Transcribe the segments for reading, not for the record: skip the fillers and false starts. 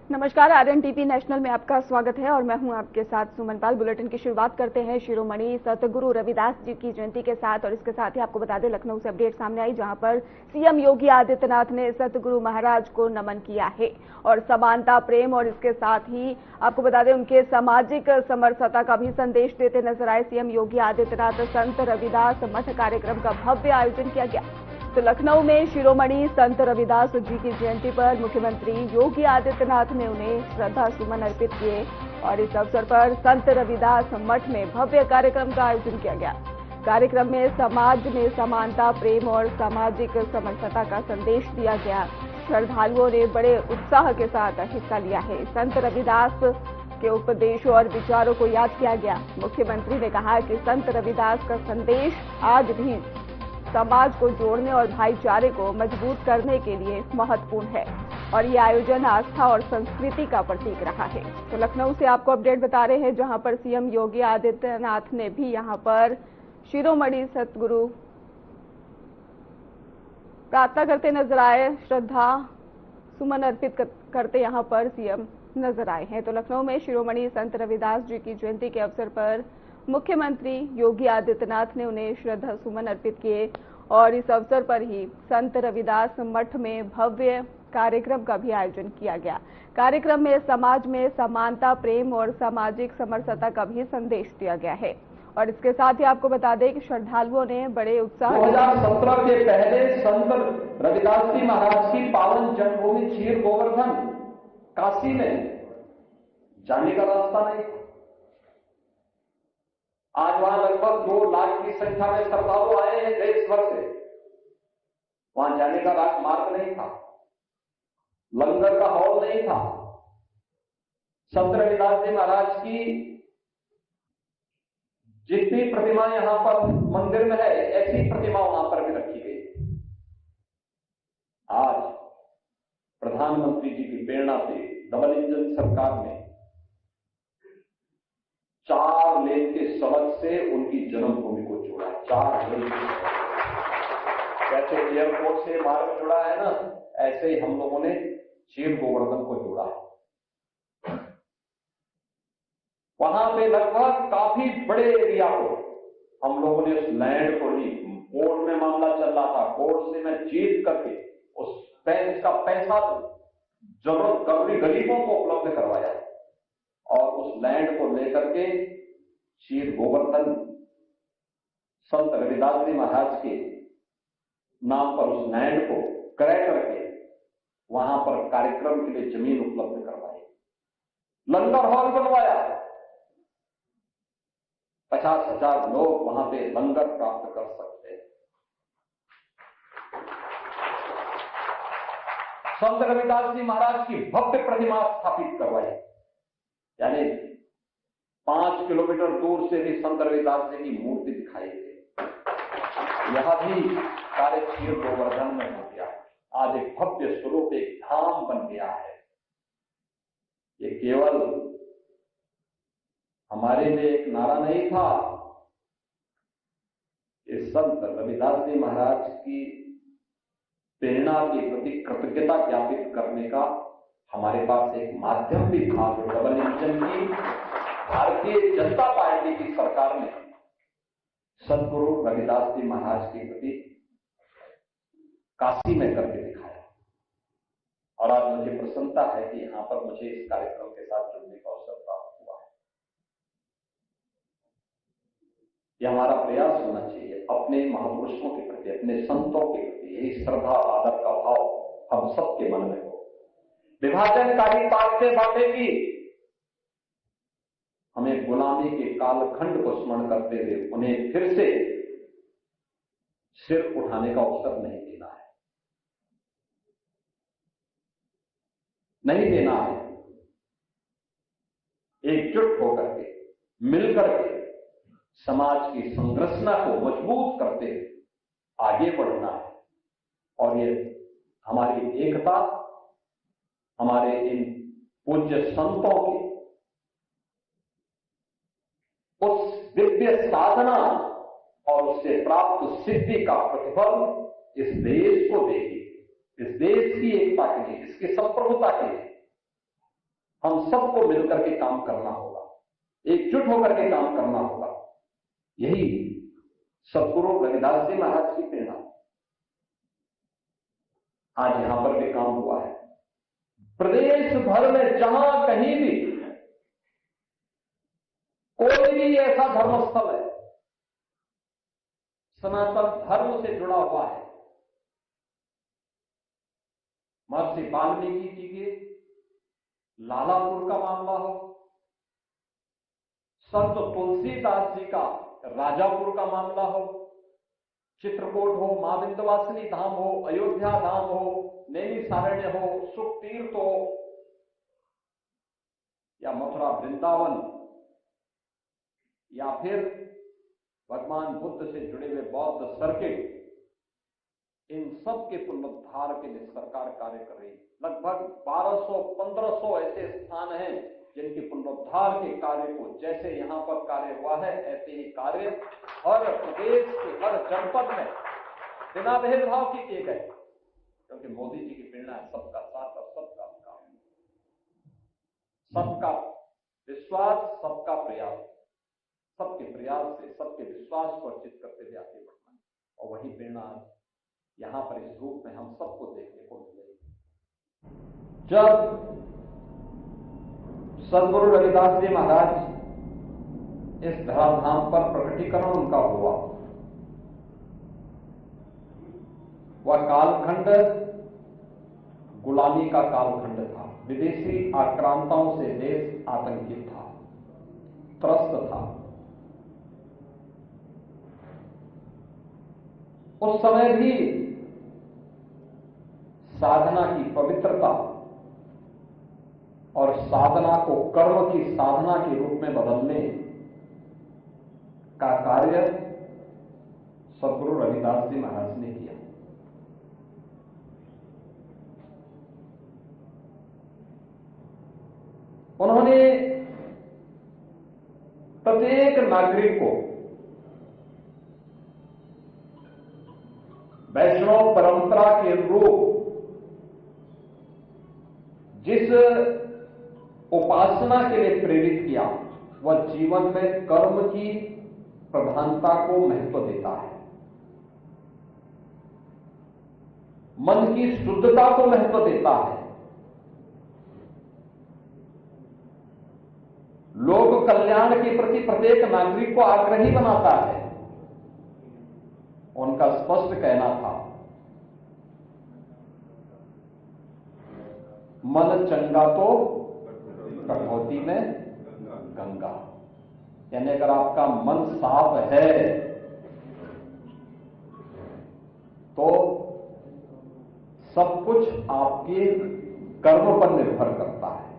नमस्कार, आरएनटीवी नेशनल में आपका स्वागत है और मैं हूं आपके साथ सुमन पाल। बुलेटिन की शुरुआत करते हैं शिरोमणि सतगुरु रविदास जी की जयंती के साथ और इसके साथ ही आपको बता दें लखनऊ से अपडेट सामने आई, जहां पर सीएम योगी आदित्यनाथ ने सतगुरु महाराज को नमन किया है और समानता, प्रेम और इसके साथ ही आपको बता दें उनके सामाजिक समरसता का भी संदेश देते नजर आए सीएम योगी आदित्यनाथ। संत रविदास मठ कार्यक्रम का भव्य आयोजन किया गया। तो लखनऊ में शिरोमणि संत रविदास जी की जयंती पर मुख्यमंत्री योगी आदित्यनाथ ने उन्हें श्रद्धा सुमन अर्पित किए और इस अवसर पर संत रविदास मठ में भव्य कार्यक्रम का आयोजन किया गया। कार्यक्रम में समाज में समानता, प्रेम और सामाजिक समरसता का संदेश दिया गया। श्रद्धालुओं ने बड़े उत्साह के साथ हिस्सा लिया है। संत रविदास के उपदेशों और विचारों को याद किया गया। मुख्यमंत्री ने कहा कि संत रविदास का संदेश आज भी समाज को जोड़ने और भाईचारे को मजबूत करने के लिए महत्वपूर्ण है और ये आयोजन आस्था और संस्कृति का प्रतीक रहा है। तो लखनऊ से आपको अपडेट बता रहे हैं, जहां पर सीएम योगी आदित्यनाथ ने भी यहां पर शिरोमणि सतगुरु प्रार्थना करते नजर आए, श्रद्धा सुमन अर्पित करते यहां पर सीएम नजर आए हैं। तो लखनऊ में शिरोमणि संत रविदास जी की जयंती के अवसर पर मुख्यमंत्री योगी आदित्यनाथ ने उन्हें श्रद्धा सुमन अर्पित किए और इस अवसर पर ही संत रविदास मठ में भव्य कार्यक्रम का भी आयोजन किया गया। कार्यक्रम में समाज में समानता, प्रेम और सामाजिक समरसता का भी संदेश दिया गया है और इसके साथ ही आपको बता दें कि श्रद्धालुओं ने बड़े उत्साह 2017 के पहले संत रविदास जी महाराज की पावन जन्मभूमि क्षीर गोवर्धन काशी में जाने का रास्ता नहीं। आज वहां लगभग 2 लाख की संख्या में श्रद्धालु आए हैं देश भर से। वहां जाने का मार्ग नहीं था, लंगर का हॉल नहीं था। संत रविदास जी महाराज की जितनी प्रतिमा यहां पर मंदिर में है, ऐसी प्रतिमा वहां पर भी रखी गई। आज प्रधानमंत्री जी की प्रेरणा से डबल इंजन सरकार ने 4 लेन के सड़क से उनकी जन्मभूमि को जोड़ा। 4 लेन के सड़क, जैसे एयरपोर्ट से मार्ग जुड़ा है ना, ऐसे ही हम लोगों ने क्षीर गोवर्धन को जोड़ा। वहां पे लगभग काफी बड़े एरिया को हम लोगों ने उस लैंड को ली। कोर्ट में मामला चल रहा था, कोर्ट से मैं जीत करके उस का पैसा जरूरत गरीबों को उपलब्ध करवाया और उस लैंड को लेकर के क्षीर गोवर्धन संत रविदास जी महाराज के नाम पर उस लैंड को क्रय करके वहां पर कार्यक्रम के लिए जमीन उपलब्ध करवाई, लंगर हॉल बनवाया। 50,000 लोग वहां पे लंगर प्राप्त कर सकते हैं। संत रविदास जी महाराज की भव्य प्रतिमा स्थापित करवाई, यानी 5 किलोमीटर दूर से भी संत रविदास जी की मूर्ति दिखाई दे। यह भी कार्य क्षीर गोवर्धन में हो गया। आज एक भव्य स्वरूप, एक धाम बन गया है। ये केवल हमारे लिए एक नारा नहीं था, ये संत रविदास जी महाराज की प्रेरणा के प्रति कृतज्ञता ज्ञापित करने का हमारे पास एक माध्यम भी था। डबल इंजन की भारतीय जनता पार्टी की सरकार ने सतगुरु रविदास जी महाराज के प्रति काशी में करके दिखाया और आज मुझे प्रसन्नता है कि यहां पर मुझे इस कार्यक्रम के साथ जुड़ने का अवसर प्राप्त हुआ है। यह हमारा प्रयास होना चाहिए अपने महापुरुषों के प्रति, अपने संतों के प्रति यही श्रद्धा आदर का भाव हम सबके मन में हो। विभाजनकारी ताकतें बांटेगी, हमें गुलामी के कालखंड को स्मरण करते हुए उन्हें फिर से सिर उठाने का अवसर नहीं देना है, नहीं देना है। एकजुट होकर के, मिलकर के समाज की संरचना को मजबूत करते हुए आगे बढ़ना है और ये हमारी एकता, हमारे इन पूज्य संतों के उस दिव्य साधना और उससे प्राप्त सिद्धि का प्रतिफल इस देश को देगी, इस देश की एकता के लिए, इसकी संप्रभुता के लिए हम सबको मिलकर के काम करना होगा, एकजुट होकर के काम करना होगा। यही सद्गुरु रविदास जी महाराज की प्रेरणा आज यहां पर भी काम हुआ है। प्रदेश भर में जहां कहीं भी कोई भी ऐसा धर्मस्थल है सनातन धर्म से जुड़ा हुआ है, महर्षि वाल्मीकि जी के लालापुर का मामला हो, संत तुलसीदास जी का राजापुर का मामला हो, चित्रकूट हो, मां विंध्यवासिनी धाम हो, अयोध्या धाम हो, नैमिषारण्य हो, सुख तीर्थ हो, या मथुरा वृंदावन, या फिर भगवान बुद्ध से जुड़े हुए बौद्ध सर्किट, इन सब के पुनरुद्धार के लिए सरकार कार्य कर रही है। लगभग 1200-1500 ऐसे स्थान हैं जिनके पुनरुद्धार के कार्य को जैसे यहां पर कार्य हुआ है ऐसे ही कार्य हर प्रदेश के हर जनपद में बिना भेदभाव के किए गए, क्योंकि मोदी जी की प्रेरणा है सबका साथ और सबका काम, सबका विश्वास, सबका प्रयास, सबके प्रयास से सबके विश्वास को अर्जित करते हुए आगे बढ़ना है। और वही प्रेरणा यहां पर इस रूप में हम सबको देखने को मिलेगी। जब सद्गुरु रविदास जी महाराज इस धराधाम पर प्रकटीकरण उनका हुआ, वह कालखंड गुलामी का कालखंड था। विदेशी आक्रांताओं से देश आतंकित था, त्रस्त था। उस समय भी साधना की पवित्रता और साधना को कर्म की साधना के रूप में बदलने का कार्य सद्गुरु रविदास जी महाराज ने किया। उन्होंने प्रत्येक नागरिक को वैष्णव परंपरा के अनुरूप जिस उपासना के लिए प्रेरित किया, वह जीवन में कर्म की प्रधानता को महत्व देता है, मन की शुद्धता को महत्व देता है, लोक कल्याण के प्रति प्रत्येक नागरिक को आग्रही बनाता है। उनका स्पष्ट कहना था, मन चंगा तो कठौती में गंगा। यानी अगर आपका मन साफ है तो सब कुछ आपके कर्म पर निर्भर करता है।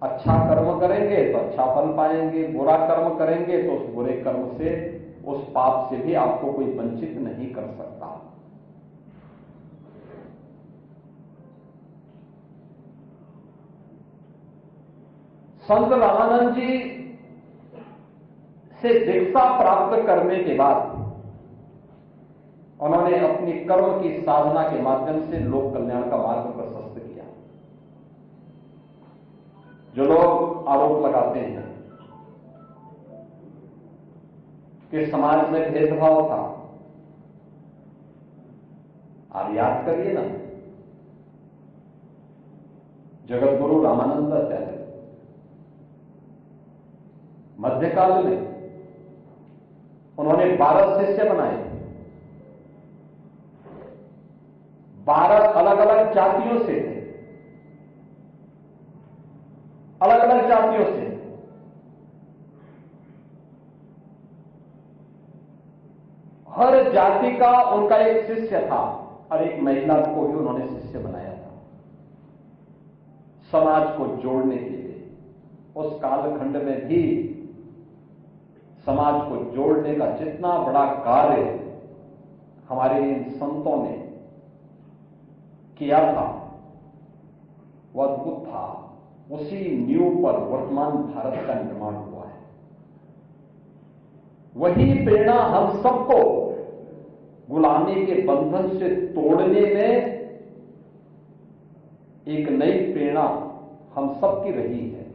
अच्छा कर्म करेंगे तो अच्छा फल पाएंगे, बुरा कर्म करेंगे तो उस बुरे कर्म से, उस पाप से भी आपको कोई वंचित नहीं कर सकता। संत रामानंद जी से दीक्षा प्राप्त करने के बाद उन्होंने अपनी कर्म की साधना के माध्यम से लोक कल्याण का मार्ग प्रशस्त किया। जो लोग आरोप लगाते हैं कि समाज में भेदभाव था, आप याद करिए ना, जगत गुरु रामानंदाचार्य मध्यकाल में उन्होंने 12 शिष्य बनाए, 12 अलग अलग जातियों से थे, अलग अलग जातियों से। हर जाति का उनका एक शिष्य था और एक महिला को भी उन्होंने शिष्य बनाया था, समाज को जोड़ने के लिए। उस कालखंड में भी समाज को जोड़ने का जितना बड़ा कार्य हमारे इन संतों ने किया था वह अद्भुत था। उसी नींव पर वर्तमान भारत का निर्माण हुआ है। वही प्रेरणा हम सबको गुलामी के बंधन से तोड़ने में एक नई प्रेरणा हम सबकी रही है।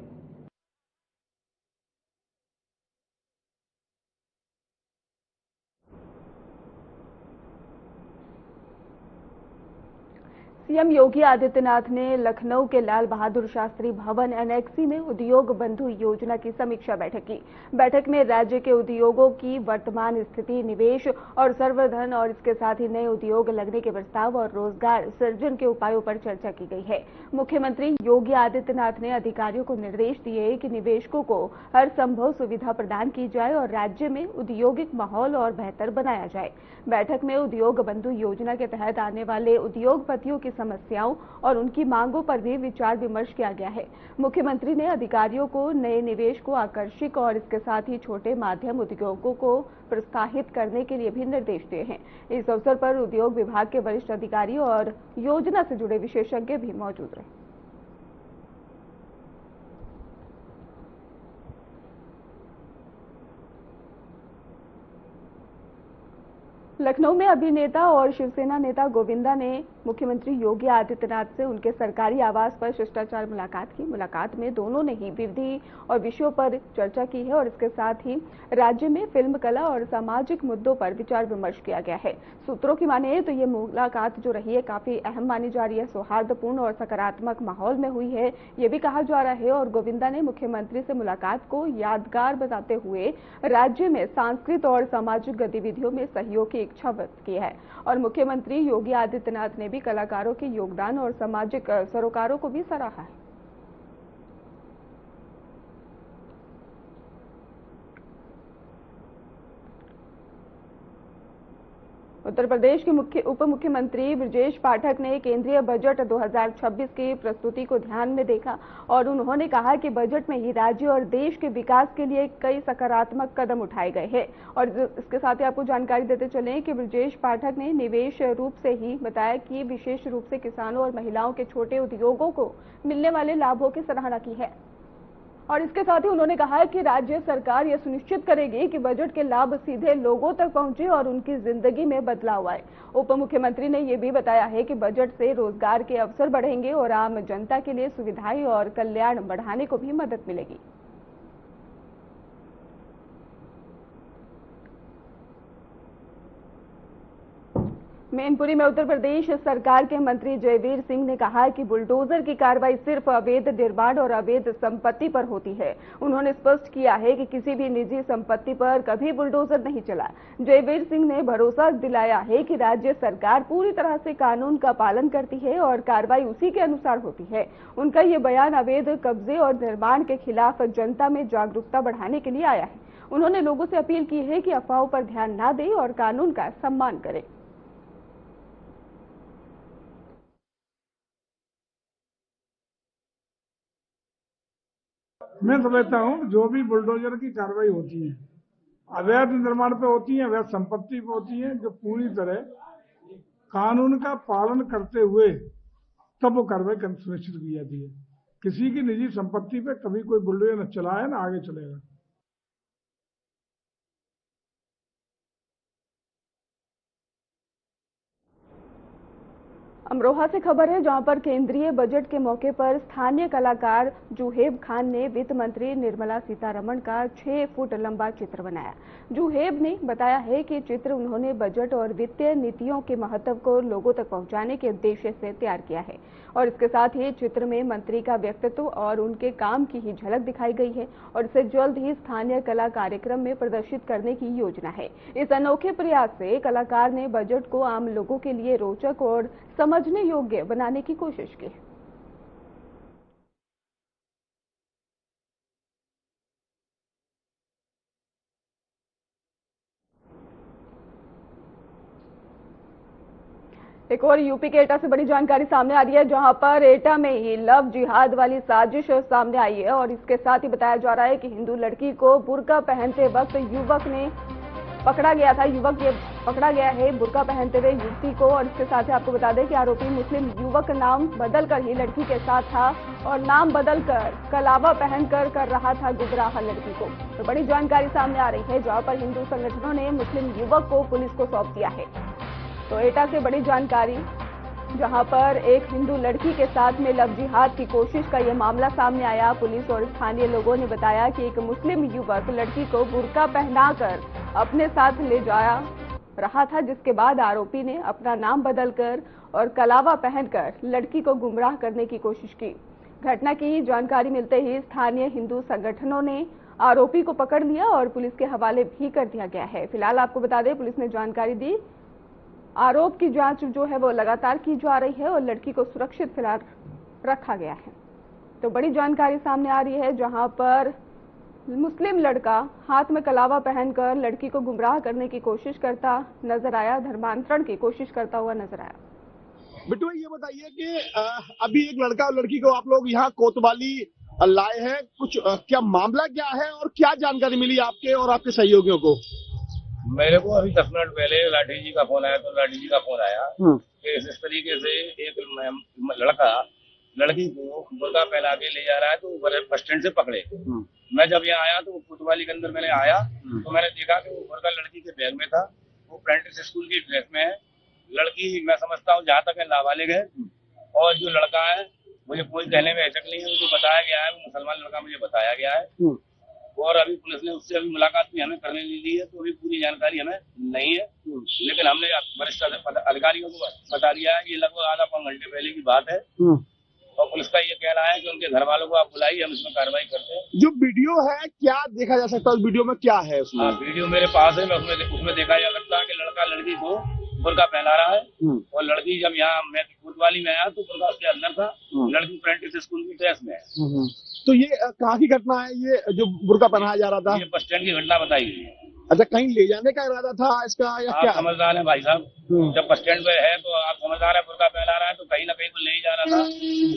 सीएम योगी आदित्यनाथ ने लखनऊ के लाल बहादुर शास्त्री भवन एनेक्सी में उद्योग बंधु योजना की समीक्षा बैठक की। बैठक में राज्य के उद्योगों की वर्तमान स्थिति, निवेश और संवर्धन और इसके साथ ही नए उद्योग लगने के प्रस्ताव और रोजगार सृजन के उपायों पर चर्चा की गई है। मुख्यमंत्री योगी आदित्यनाथ ने अधिकारियों को निर्देश दिए कि निवेशकों को हर संभव सुविधा प्रदान की जाए और राज्य में औद्योगिक माहौल और बेहतर बनाया जाए। बैठक में उद्योग बंधु योजना के तहत आने वाले उद्योगपतियों की समस्याओं और उनकी मांगों पर भी विचार विमर्श किया गया है। मुख्यमंत्री ने अधिकारियों को नए निवेश को आकर्षक और इसके साथ ही छोटे माध्यम उद्योगों को प्रोत्साहित करने के लिए भी निर्देश दिए हैं। इस अवसर पर उद्योग विभाग के वरिष्ठ अधिकारी और योजना से जुड़े विशेषज्ञ भी मौजूद रहे। लखनऊ में अभिनेता और शिवसेना नेता गोविंदा ने मुख्यमंत्री योगी आदित्यनाथ से उनके सरकारी आवास पर शिष्टाचार मुलाकात की। मुलाकात में दोनों ने ही विविध और विषयों पर चर्चा की है और इसके साथ ही राज्य में फिल्म कला और सामाजिक मुद्दों पर विचार विमर्श किया गया है। सूत्रों की माने तो ये मुलाकात जो रही है काफी अहम मानी जा रही है, सौहार्दपूर्ण और सकारात्मक माहौल में हुई है, ये भी कहा जा रहा है। और गोविंदा ने मुख्यमंत्री से मुलाकात को यादगार बताते हुए राज्य में सांस्कृतिक और सामाजिक गतिविधियों में सहयोग की इच्छा व्यक्त की है। और मुख्यमंत्री योगी आदित्यनाथ ने भी कलाकारों के योगदान और सामाजिक सरोकारों को भी सराहा है। उत्तर प्रदेश के उप मुख्यमंत्री ब्रजेश पाठक ने केंद्रीय बजट 2026 की प्रस्तुति को ध्यान में देखा और उन्होंने कहा कि बजट में ही राज्य और देश के विकास के लिए कई सकारात्मक कदम उठाए गए हैं। और इसके साथ ही आपको जानकारी देते चलें कि ब्रजेश पाठक ने निवेश रूप से ही बताया कि विशेष रूप से किसानों और महिलाओं के छोटे उद्योगों को मिलने वाले लाभों की सराहना की है। और इसके साथ ही उन्होंने कहा है कि राज्य सरकार यह सुनिश्चित करेगी कि बजट के लाभ सीधे लोगों तक पहुंचे और उनकी जिंदगी में बदलाव आए। उप मुख्यमंत्री ने यह भी बताया है कि बजट से रोजगार के अवसर बढ़ेंगे और आम जनता के लिए सुविधाएं और कल्याण बढ़ाने को भी मदद मिलेगी। मैनपुरी में उत्तर प्रदेश सरकार के मंत्री जयवीर सिंह ने कहा कि बुलडोजर की कार्रवाई सिर्फ अवैध निर्माण और अवैध संपत्ति पर होती है। उन्होंने स्पष्ट किया है कि किसी भी निजी संपत्ति पर कभी बुलडोजर नहीं चला। जयवीर सिंह ने भरोसा दिलाया है कि राज्य सरकार पूरी तरह से कानून का पालन करती है और कार्रवाई उसी के अनुसार होती है। उनका ये बयान अवैध कब्जे और निर्माण के खिलाफ जनता में जागरूकता बढ़ाने के लिए आया है। उन्होंने लोगों से अपील की है कि अफवाहों पर ध्यान न दें और कानून का सम्मान करें। मैं समझता हूँ जो भी बुलडोजर की कार्रवाई होती है अवैध निर्माण पे होती है, अवैध संपत्ति पे होती है, जो पूरी तरह कानून का पालन करते हुए तब वो कार्रवाई सुनिश्चित की जाती है। किसी की निजी संपत्ति पे कभी कोई बुलडोजर न चला है, ना आगे चलेगा। अमरोहा से खबर है, जहां पर केंद्रीय बजट के मौके पर स्थानीय कलाकार जुहेब खान ने वित्त मंत्री निर्मला सीतारमण का 6 फुट लंबा चित्र बनाया। जुहेब ने बताया है कि चित्र उन्होंने बजट और वित्तीय नीतियों के महत्व को लोगों तक पहुंचाने के उद्देश्य से तैयार किया है। और इसके साथ ही चित्र में मंत्री का व्यक्तित्व और उनके काम की ही झलक दिखाई गई है और इसे जल्द ही स्थानीय कला कार्यक्रम में प्रदर्शित करने की योजना है। इस अनोखे प्रयास से कलाकार ने बजट को आम लोगों के लिए रोचक और समझने योग्य बनाने की कोशिश की। एक और यूपी के एटा से बड़ी जानकारी सामने आ रही है, जहां पर एटा में ही लव जिहाद वाली साजिश सामने आई है। और इसके साथ ही बताया जा रहा है कि हिंदू लड़की को बुर्का पहनते वक्त युवक ने पकड़ा गया था। युवक ये पकड़ा गया है बुर्का पहनते हुए युवती को। और इसके साथ ही आपको बता दें कि आरोपी मुस्लिम युवक नाम बदलकर ही लड़की के साथ था और नाम बदलकर कलावा पहनकर कर रहा था गुमराह लड़की को। तो बड़ी जानकारी सामने आ रही है, जहां पर हिंदू संगठनों ने मुस्लिम युवक को पुलिस को सौंप दिया है। तो एटा से बड़ी जानकारी जहां पर एक हिंदू लड़की के साथ में लव जिहाद की कोशिश का यह मामला सामने आया। पुलिस और स्थानीय लोगों ने बताया कि एक मुस्लिम युवक लड़की को बुर्का पहनाकर अपने साथ ले जाया रहा था, जिसके बाद आरोपी ने अपना नाम बदलकर और कलावा पहनकर लड़की को गुमराह करने की कोशिश की। घटना की जानकारी मिलते ही स्थानीय हिंदू संगठनों ने आरोपी को पकड़ लिया और पुलिस के हवाले भी कर दिया गया है। फिलहाल आपको बता दें, पुलिस ने जानकारी दी, आरोप की जांच जो है वो लगातार की जा रही है और लड़की को सुरक्षित फिलहाल रखा गया है। तो बड़ी जानकारी सामने आ रही है, जहां पर मुस्लिम लड़का हाथ में कलावा पहनकर लड़की को गुमराह करने की कोशिश करता नजर आया, धर्मांतरण की कोशिश करता हुआ नजर आया। बिट्टू, ये बताइए कि अभी एक लड़का और लड़की को आप लोग यहाँ कोतवाली लाए हैं, कुछ क्या मामला क्या है और क्या जानकारी मिली आपके और आपके सहयोगियों को? मेरे को अभी 10 मिनट पहले लाठी जी का फोन आया, तो लाठी जी का फोन आया कि इस तरीके से एक लड़का लड़की को बुर्का पहना के ले जा रहा है, तो बस स्टैंड से पकड़े। मैं जब यहाँ आया तो कोतवाली के अंदर मैंने आया तो मैंने देखा कि वो बुर्का लड़की के बैग में था। वो प्रेंटिस स्कूल की ड्रेस में है। लड़की मैं समझता हूँ जहाँ तक है नाबालिग है, और जो लड़का है मुझे कोई कहने में हिचक नहीं है, मुझे बताया गया है, मुसलमान लड़का मुझे बताया गया है। और अभी पुलिस ने उससे अभी मुलाकात भी हमें करने दी है, तो अभी पूरी जानकारी हमें नहीं है, लेकिन हमने वरिष्ठ अधिकारियों को बता दिया है। ये लगभग आधा पौन घंटे पहले की बात है, और पुलिस का ये कहना है कि उनके घर वालों को आप बुलाइए, हम इसमें कार्रवाई करते हैं। जो वीडियो है क्या देखा जा सकता है उस वीडियो में, क्या है उसमें? वीडियो मेरे पास है, मैं उसमें देखा जा सकता है कि लड़का लड़की को बुर्का पहना रहा है, और लड़की जब यहाँ मैं कोतवाली में आया तो बुर्का उसके अंदर था, लड़की प्रेंटिस स्कूल की ड्रेस में है। तो ये कहाँ की घटना है, ये जो बुर्का पहनाया जा रहा था? ये बस स्टैंड की घटना बताई गई है। अच्छा, कहीं ले जाने का इरादा था इसका या क्या? आप समझदार है भाई साहब, जब बस स्टैंड पे है तो आप समझदार है, बुर्का पहना रहा है तो कहीं ना कहीं तो ले ही जा रहा था,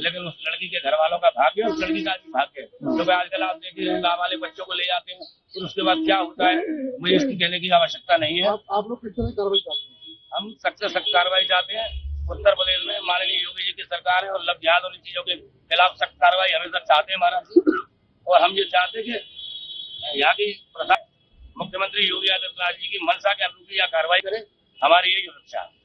लेकिन उस लड़की के घर वालों का भाग्य और उस लड़की का भी भाग्य, क्योंकि आजकल आप देखिए वाले बच्चों को ले जाते हैं, फिर उसके बाद क्या होता है मुझे इसकी कहने की आवश्यकता नहीं है। आप लोग किस तरह कार्रवाई चाहते हैं? हम सख्त से सख्त कार्रवाई चाहते हैं। उत्तर प्रदेश में माननीय योगी जी की सरकार है और लव जिहाद और इन चीजों के खिलाफ सख्त कार्रवाई हमेशा चाहते हैं महाराज जी, और हम ये चाहते हैं कि यहाँ की प्रशासन मुख्यमंत्री योगी आदित्यनाथ जी की मंशा के अनुरूप यह कार्रवाई करे, हमारी यही सुरक्षा है।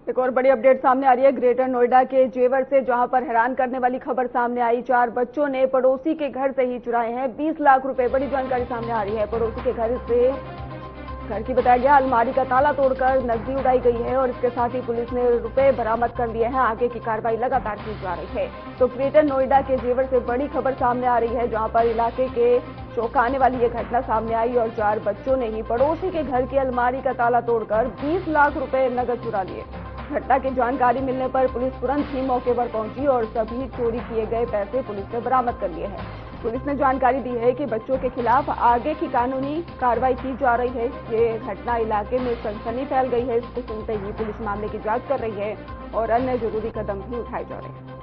एक और बड़ी अपडेट सामने आ रही है ग्रेटर नोएडा के जेवर से, जहां पर हैरान करने वाली खबर सामने आई। 4 बच्चों ने पड़ोसी के घर से ही चुराए हैं 20 लाख रुपए। बड़ी जानकारी सामने आ रही है, पड़ोसी के घर से घर की बताया गया अलमारी का ताला तोड़कर नकदी उड़ाई गई है, और इसके साथ ही पुलिस ने रुपए बरामद कर लिए हैं। आगे की कार्रवाई लगातार की जा रही है। तो ग्रेटर नोएडा के जेवर से बड़ी खबर सामने आ रही है, जहां पर इलाके के चौंकाने वाली ये घटना सामने आई और 4 बच्चों ने ही पड़ोसी के घर की अलमारी का ताला तोड़कर 20 लाख रुपए नकद चुरा लिए। घटना की जानकारी मिलने पर पुलिस तुरंत ही मौके पर पहुंची और सभी चोरी किए गए पैसे पुलिस ने बरामद कर लिए हैं। पुलिस ने जानकारी दी है कि बच्चों के खिलाफ आगे की कानूनी कार्रवाई की जा रही है। ये घटना इलाके में सनसनी फैल गई है। इसको सुनते ही पुलिस मामले की जांच कर रही है और अन्य जरूरी कदम भी उठाए जा रहे हैं।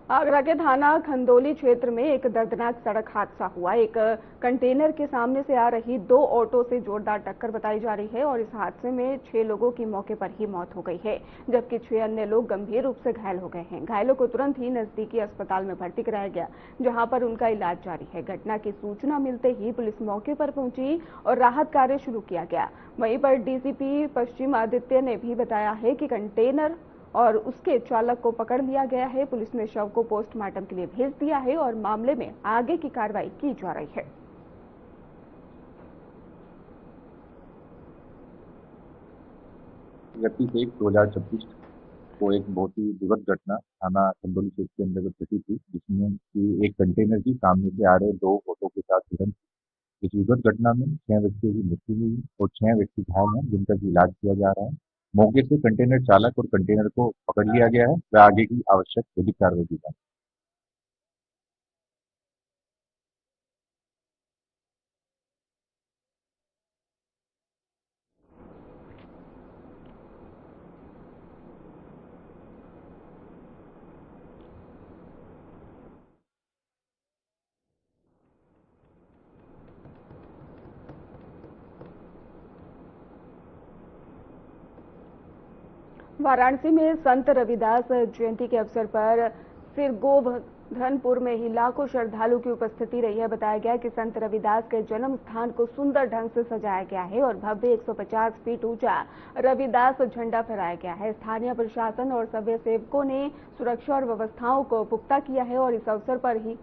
आगरा के थाना खंदौली क्षेत्र में एक दर्दनाक सड़क हादसा हुआ। एक कंटेनर के सामने से आ रही 2 ऑटो से जोरदार टक्कर बताई जा रही है और इस हादसे में 6 लोगों की मौके पर ही मौत हो गई है, जबकि 6 अन्य लोग गंभीर रूप से घायल हो गए हैं। घायलों को तुरंत ही नजदीकी अस्पताल में भर्ती कराया गया, जहां पर उनका इलाज जारी है। घटना की सूचना मिलते ही पुलिस मौके पर पहुंची और राहत कार्य शुरू किया गया। वहीं पर डीसीपी पश्चिम आदित्य ने भी बताया है कि कंटेनर और उसके चालक को पकड़ लिया गया है। पुलिस ने शव को पोस्टमार्टम के लिए भेज दिया है और मामले में आगे की कार्रवाई की जा रही है। 31/1/2026 को एक बहुत ही दुखद घटना थाना खंदौली क्षेत्र के अंतर्गत घटी थी, जिसमें कि एक कंटेनर की सामने से आ रहे 2 ऑटो के साथ भिड़ंत। इस दुखद घटना में 6 व्यक्तियों की मृत्यु हुई और 6 व्यक्ति घायल हैं, जिनका कि इलाज किया जा रहा है। मौके से कंटेनर चालक और कंटेनर को पकड़ लिया गया है व आगे की आवश्यक विधिक कार्रवाई की जाए। वाराणसी में संत रविदास जयंती के अवसर पर सिरगोधनपुर में ही लाखों श्रद्धालुओं की उपस्थिति रही है। बताया गया कि संत रविदास के जन्म स्थान को सुंदर ढंग से सजाया गया है और भव्य 150 फीट ऊंचा रविदास झंडा फहराया गया है। स्थानीय प्रशासन और स्वयं सेवकों ने सुरक्षा और व्यवस्थाओं को पुख्ता किया है और इस अवसर पर ही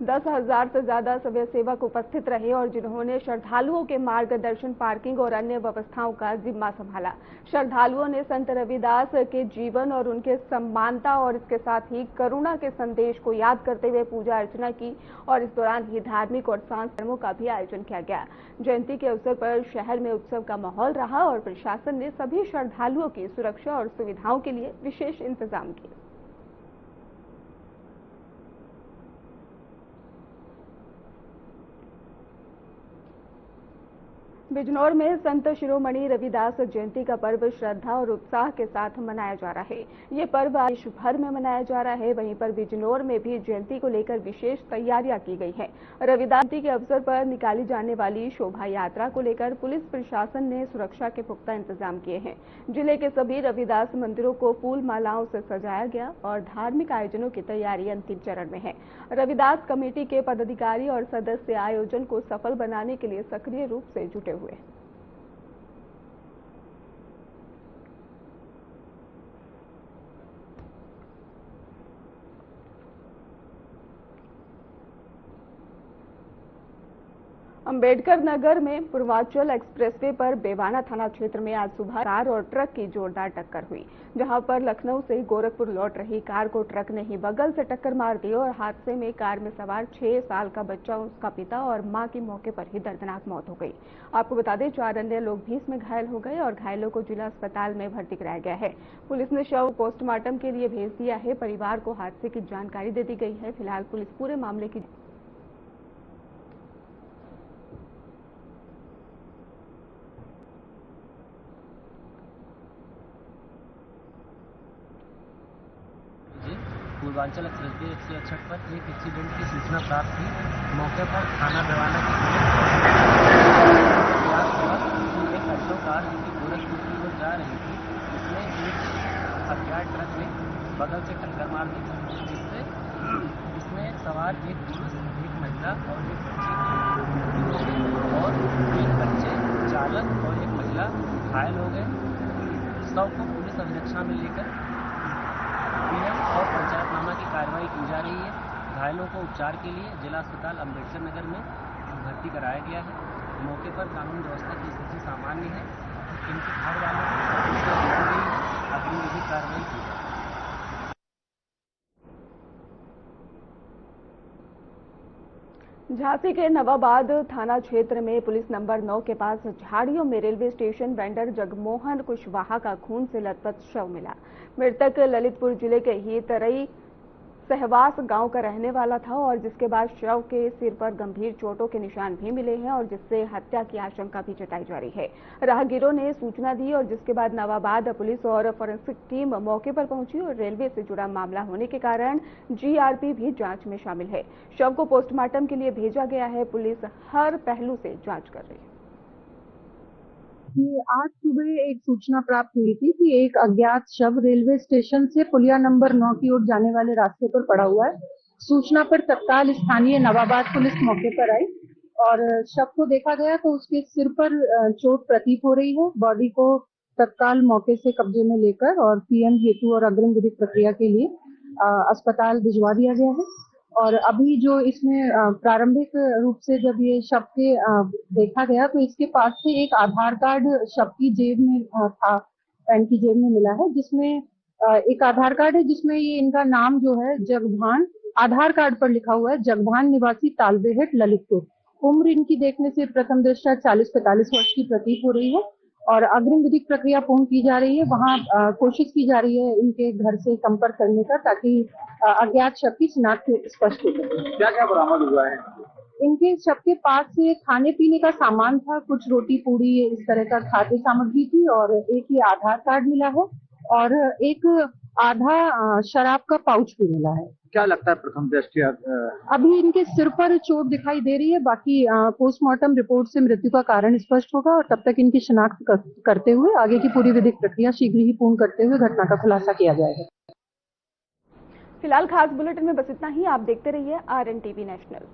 10,000 से ज्यादा स्वयं सेवक उपस्थित रहे और जिन्होंने श्रद्धालुओं के मार्गदर्शन, पार्किंग और अन्य व्यवस्थाओं का जिम्मा संभाला। श्रद्धालुओं ने संत रविदास के जीवन और उनके समानता और इसके साथ ही करुणा के संदेश को याद करते हुए पूजा अर्चना की और इस दौरान ही धार्मिक और सांस्कृतिक का भी आयोजन किया गया। जयंती के अवसर पर शहर में उत्सव का माहौल रहा और प्रशासन ने सभी श्रद्धालुओं की सुरक्षा और सुविधाओं के लिए विशेष इंतजाम किए। बिजनौर में संत शिरोमणि रविदास जयंती का पर्व श्रद्धा और उत्साह के साथ मनाया जा रहा है। ये पर्व देश भर में मनाया जा रहा है। वहीं पर बिजनौर में भी जयंती को लेकर विशेष तैयारियां की गई हैं। रविदास जयंती के अवसर पर निकाली जाने वाली शोभा यात्रा को लेकर पुलिस प्रशासन ने सुरक्षा के पुख्ता इंतजाम किए हैं। जिले के सभी रविदास मंदिरों को फूल मालाओं से सजाया गया और धार्मिक आयोजनों की तैयारी अंतिम चरण में है। रविदास कमेटी के पदाधिकारी और सदस्य आयोजन को सफल बनाने के लिए सक्रिय रूप से जुटे हुए। अंबेडकर नगर में पूर्वांचल एक्सप्रेसवे पर बेवाना थाना क्षेत्र में आज सुबह कार और ट्रक की जोरदार टक्कर हुई, जहां पर लखनऊ से गोरखपुर लौट रही कार को ट्रक ने ही बगल से टक्कर मार दी और हादसे में कार में सवार 6 साल का बच्चा, उसका पिता और मां की मौके पर ही दर्दनाक मौत हो गई। आपको बता दें 4 अन्य लोग भी इसमें घायल हो गए और घायलों को जिला अस्पताल में भर्ती कराया गया है। पुलिस ने शव पोस्टमार्टम के लिए भेज दिया है। परिवार को हादसे की जानकारी दे दी गई है। फिलहाल पुलिस पूरे मामले की पूर्वांचल एक्सप्रेसवे 161 पर एक एक्सीडेंट की सूचना प्राप्त थी। मौके पर थाना बेवाना की पुलिस एक अल्टो कार जो कि गोरखपुर की ओर जा रही थी, इसमें एक अज्ञात ट्रक ने बगल से टक्कर मार दी, जिसमें सवार एक पुरुष, एक महिला और एक बच्ची और 3 बच्चे, चालक और एक महिला घायल हो गए। शव को पुलिस अभिरक्षा में लेकर पीएम और पंचायतनामा की कार्रवाई की जा रही है। घायलों को उपचार के लिए जिला अस्पताल अंबेडकर नगर में भर्ती कराया गया है। मौके पर कानून व्यवस्था की स्थिति सामान्य है। इनके घर वालों को अग्रिम विधिक कार्रवाई की जाए। झांसी के नवाबाद थाना क्षेत्र में पुलिस नंबर 9 के पास झाड़ियों में railway station vendor Jagmohan Kushwaha का खून से लथपथ शव मिला। मृतक ललितपुर जिले के ही तरई सहवास गांव का रहने वाला था और जिसके बाद शव के सिर पर गंभीर चोटों के निशान भी मिले हैं और जिससे हत्या की आशंका भी जताई जा रही है। राहगीरों ने सूचना दी और जिसके बाद नवाबाद पुलिस और फोरेंसिक टीम मौके पर पहुंची और रेलवे से जुड़ा मामला होने के कारण जीआरपी भी जांच में शामिल है। शव को पोस्टमार्टम के लिए भेजा गया है। पुलिस हर पहलू से जांच कर रही है। आज सुबह एक सूचना प्राप्त हुई थी कि एक अज्ञात शव रेलवे स्टेशन से पुलिया नंबर 9 की ओर जाने वाले रास्ते पर पड़ा हुआ है। सूचना पर तत्काल स्थानीय नवाबाद पुलिस मौके पर आई और शव को देखा गया तो उसके सिर पर चोट प्रतीत हो रही है। बॉडी को तत्काल मौके से कब्जे में लेकर और पीएम हेतु और अग्रिम विधिक प्रक्रिया के लिए अस्पताल भिजवा दिया गया है। और अभी जो इसमें प्रारंभिक रूप से जब ये शव के देखा गया तो इसके पास से एक आधार कार्ड शव की जेब में था, पैंट की जेब में मिला है, जिसमें एक आधार कार्ड है जिसमें ये इनका नाम जो है जगभान, आधार कार्ड पर लिखा हुआ है जगभान निवासी तालबेहट ललितपुर। उम्र इनकी देखने से प्रथम दृष्टया 40-45 वर्ष की प्रतीत हो रही है और अग्रिम विधिक प्रक्रिया पूर्ण की जा रही है। वहाँ कोशिश की जा रही है इनके घर से संपर्क करने का ताकि अज्ञात शव की शिनाख्त स्पष्ट हो सके। क्या क्या बरामद हुआ है? इनके शव के पास से खाने पीने का सामान था, कुछ रोटी पूड़ी इस तरह का खाद्य सामग्री थी और एक ही आधार कार्ड मिला है और एक आधा शराब का पाउच भी मिला है। क्या लगता है प्रथम दृष्टया? अभी इनके सिर पर चोट दिखाई दे रही है, बाकी पोस्टमार्टम रिपोर्ट से मृत्यु का कारण स्पष्ट होगा और तब तक इनकी शिनाख्त करते हुए आगे की पूरी विधिक प्रक्रिया शीघ्र ही पूर्ण करते हुए घटना का खुलासा किया जाएगा। फिलहाल खास बुलेटिन में बस इतना ही। आप देखते रहिए RNTV नेशनल।